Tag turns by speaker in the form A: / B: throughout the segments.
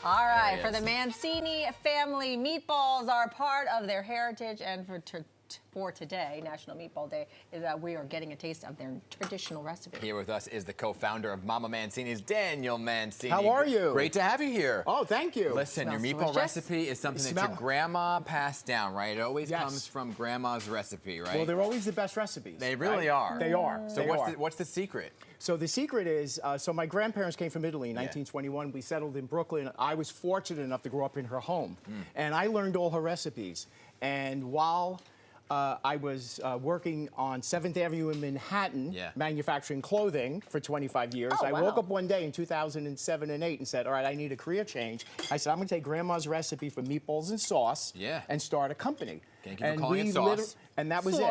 A: All right, for the Mancini family, meatballs are part of their heritage, and for today, National Meatball Day, is that we are getting a taste of their traditional recipe.
B: Here with us is the co-founder of Mama Mancini's, Daniel Mancini.
C: How are you?
B: Great to have you here.
C: Oh, thank you.
B: Listen, your meatball recipe is something that your grandma passed down, right? It always comes from grandma's recipe, right?
C: Well, they're always the best recipes.
B: They really are.
C: They are.
B: So what's the secret?
C: So the secret is, so my grandparents came from Italy in 1921. We settled in Brooklyn. I was fortunate enough to grow up in her home. And I learned all her recipes. And while I was working on 7th Avenue in Manhattan, manufacturing clothing for 25 years. I woke up one day in 2007 and 8 and said, all right, I need a career change. I said, I'm going to take Grandma's recipe for meatballs and sauce and start a company.
B: Thank you for calling it sauce.
C: And that was it.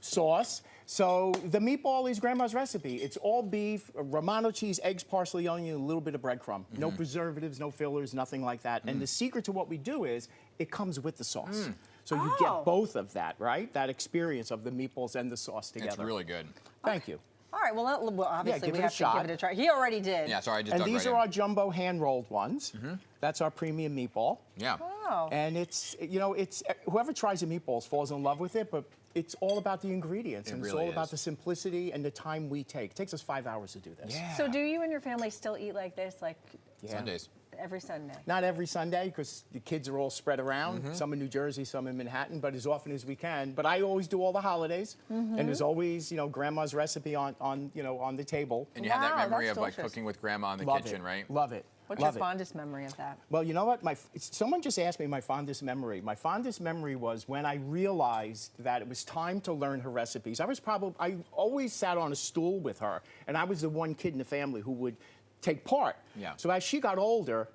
C: Sauce. So the meatball is Grandma's recipe. It's all beef, Romano cheese, eggs, parsley, onion, a little bit of breadcrumb. No preservatives, no fillers, nothing like that. And the secret to what we do is it comes with the sauce. So you get both of that, right? That experience of the meatballs and the sauce together.
B: It's really good.
C: Thank you.
A: All right, well, obviously we have to give it a try. He already did.
B: Yeah, sorry, I just
C: And
B: dug
C: these
B: right
C: are our jumbo hand-rolled ones. That's our premium meatball.
B: Yeah.
A: Wow.
C: And it's, you know, it's whoever tries the meatballs falls in love with it, but it's all about the ingredients. And it's all about the simplicity and the time we take. It takes us 5 hours to do this.
B: Yeah.
A: So do you and your family still eat like this, like
B: Sundays?
A: Every Sunday?
C: Not every Sunday, because the kids are all spread around. Some in New Jersey, some in Manhattan, but as often as we can. But I always do all the holidays, and there's always, you know, Grandma's recipe on the table.
B: And you have that memory of like cooking with Grandma in the kitchen, right?
C: Love it.
A: What's your fondest memory of that?
C: Well, you know what? Someone just asked me my fondest memory. My fondest memory was when I realized that it was time to learn her recipes. I always sat on a stool with her, and I was the one kid in the family who would take part.
B: Yeah.
C: So as she got older,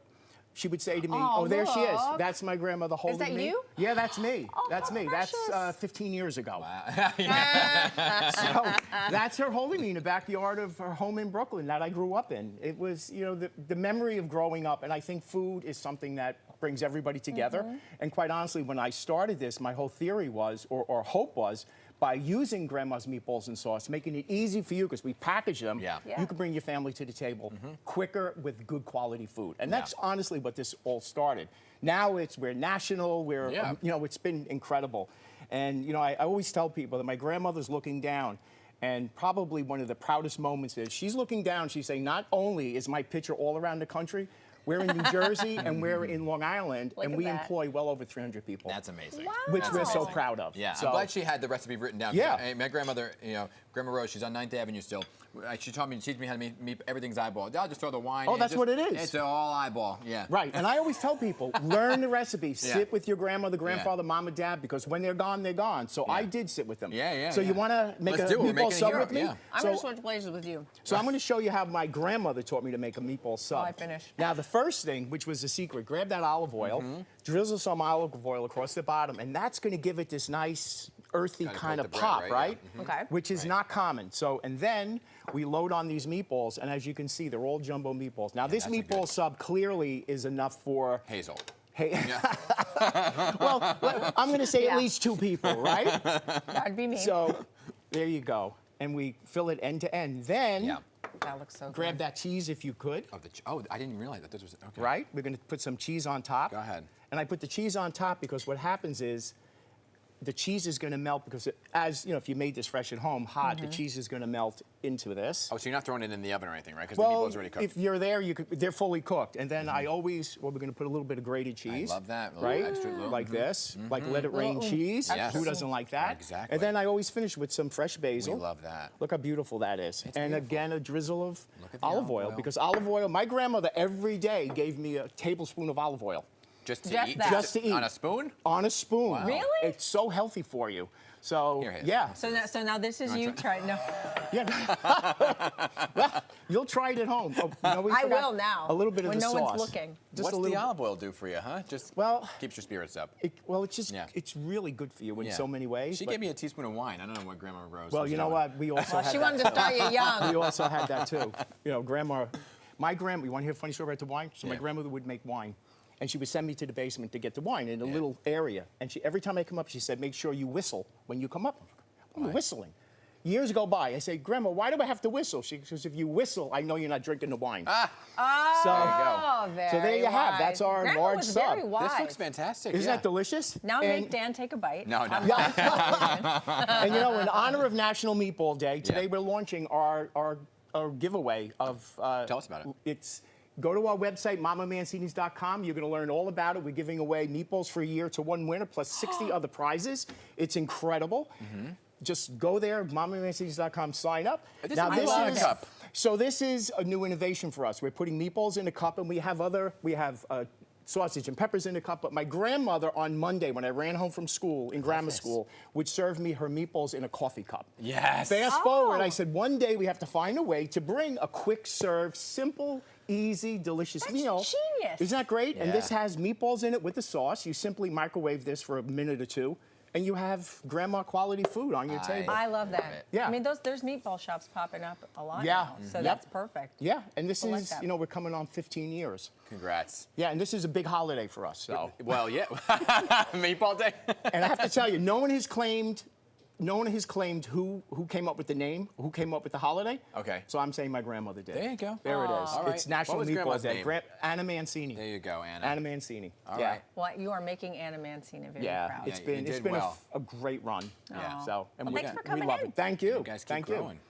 C: she would say to me, oh, there she is. That's my grandmother holding me.
A: Is that you?
C: Yeah, that's me.
A: Oh,
C: that's me.
A: precious.
C: That's 15 years ago.
B: Wow.
C: So that's her holding me in the backyard of her home in Brooklyn that I grew up in. It was, you know, the memory of growing up, and I think food is something that brings everybody together. And quite honestly, when I started this, my whole theory was, or hope was, by using Grandma's meatballs and sauce, making it easy for you, because we package them, you can bring your family to the table quicker with good quality food. And that's honestly what this all started. Now we're national, you know, it's been incredible. And, you know, I always tell people that my grandmother's looking down, and probably one of the proudest moments is she's looking down, she's saying, not only is my picture all around the country, we're in New Jersey and we're in Long Island, and we employ well over 300 people.
B: That's amazing.
A: Wow.
C: Which we're so proud of.
B: Yeah,
C: so,
B: I'm glad she had the recipe written down.
C: Yeah.
B: My grandmother, you know, Grandma Rose, she's on 9th Avenue still. She taught me, teach me how to make everything's eyeball. I'll just throw the wine in.
C: Oh, that's what it is.
B: It's all eyeball,
C: Right, and I always tell people, learn the recipe. Sit with your grandmother, grandfather, mom, and dad, because when they're gone, they're gone. So I did sit with them. So you want to make a meatball sub with me?
A: I'm going to switch places with you.
C: So I'm going to show you how my grandmother taught me to make a meatball sub.
A: Oh, I finished.
C: Now, the first thing, which was the secret, grab that olive oil, drizzle some olive oil across the bottom, and that's going to give it this nice, earthy kind of pop, right?
A: Okay.
C: Which is not common. So, and then we load on these meatballs, and as you can see, they're all jumbo meatballs. Now, this meatball sub clearly is enough for
B: Hazel.
C: Well, I'm going to say at least 2 people, right?
A: That'd be me.
C: So, there you go. And we fill it end to end. Then,
A: that looks so
C: grab
A: good.
C: that cheese if you could.
B: Oh, I didn't realize that this was, okay.
C: Right? We're going to put some cheese on top.
B: Go ahead.
C: And I put the cheese on top because what happens is the cheese is going to melt because, as you know, if you made this fresh at home, hot, the cheese is going to melt into this.
B: Oh, so you're not throwing it in the oven or anything, right? Because the meatball's already cooked.
C: If you're there, they're fully cooked. And then I always, we're going to put a little bit of grated cheese.
B: I love that.
C: Right?
B: Extra little.
C: Like this. Like let it rain cheese.
B: Yes.
C: Who doesn't like that?
B: Exactly.
C: And then I always finish with some fresh basil.
B: We love that.
C: Look how beautiful that is. And again, a drizzle of
B: olive
C: oil.
B: oil.
C: Because olive oil, my grandmother every day gave me a tablespoon of olive oil.
B: Just to eat?
C: Just to eat.
B: On a spoon?
C: On a spoon.
B: Wow.
A: Really?
C: It's so healthy for you. So, yeah.
A: So now this is you trying. No.
C: Yeah. Well, you'll try it at home. Oh,
A: I will now.
C: A little bit of the sauce.
A: When no one's looking.
C: Just
B: What's the olive oil do for you, huh? Just keeps your spirits up.
C: It's just, it's really good for you in so many ways.
B: She gave me a teaspoon of wine. I don't know what Grandma Rose.
C: Well, you know what? We also had
A: she wanted to start you young.
C: We also had that too. You know, my grandma, you want to hear a funny story about the wine? So my grandmother would make wine. And she would send me to the basement to get the wine in a little area. And every time I come up, she said, make sure you whistle when you come up. I'm whistling. years go by. I say, Grandma, why do I have to whistle? She says, if you whistle, I know you're not drinking the wine.
A: Oh, very
C: So there you have. That's our
A: Grandma
C: large
A: was
C: sub.
A: very wise.
B: This looks fantastic.
C: Isn't that delicious?
A: Now make Dan take a bite.
B: No.
C: And you know, in honor of National Meatball Day, today we're launching our giveaway of.
B: Tell us about it.
C: It's go to our website, mamamancinis.com. You're going to learn all about it. We're giving away meatballs for a year to one winner, plus 60 other prizes. It's incredible. Just go there, mamamancinis.com, sign up.
B: This is a cup.
C: So this is a new innovation for us. We're putting meatballs in a cup, and we have sausage and peppers in a cup. But my grandmother on Monday, when I ran home from school, in grammar school, would serve me her meatballs in a coffee cup.
B: Yes.
C: Fast forward, I said, one day we have to find a way to bring a quick serve, simple, easy, delicious meal.
A: Genius.
C: Isn't that great?
B: Yeah.
C: And this has meatballs in it with the sauce. You simply microwave this for a minute or two, and you have grandma quality food on your table.
A: I love that.
C: Yeah.
A: I mean, there's meatball shops popping up a lot
C: Yeah.
A: now, so that's perfect.
C: Yeah, and this
A: I like
C: is,
A: that.
C: you know, we're coming on 15 years.
B: Congrats.
C: Yeah, and this is a big holiday for us, so.
B: Well, yeah. Meatball Day.
C: And I have to tell you, no one has claimed who came up with the name, who came up with the holiday.
B: Okay.
C: So I'm saying my grandmother did.
B: There you go.
C: There it is.
B: All right.
C: It's National
B: What was
C: Meatball
B: Grandma's
C: Day.
B: name?
C: Anna Mancini.
B: There you go, Anna.
C: Anna Mancini.
B: All
C: yeah.
B: right.
A: Well, you are making Anna Mancini very proud.
C: It's
B: Yeah,
C: been
B: you
C: it's
B: did
C: been
B: well.
C: a great run.
B: Yeah.
C: So and
A: Well, thanks for coming
C: we love
A: in.
C: it. Thank you.
B: You guys keep
C: Thank
B: growing.
C: you.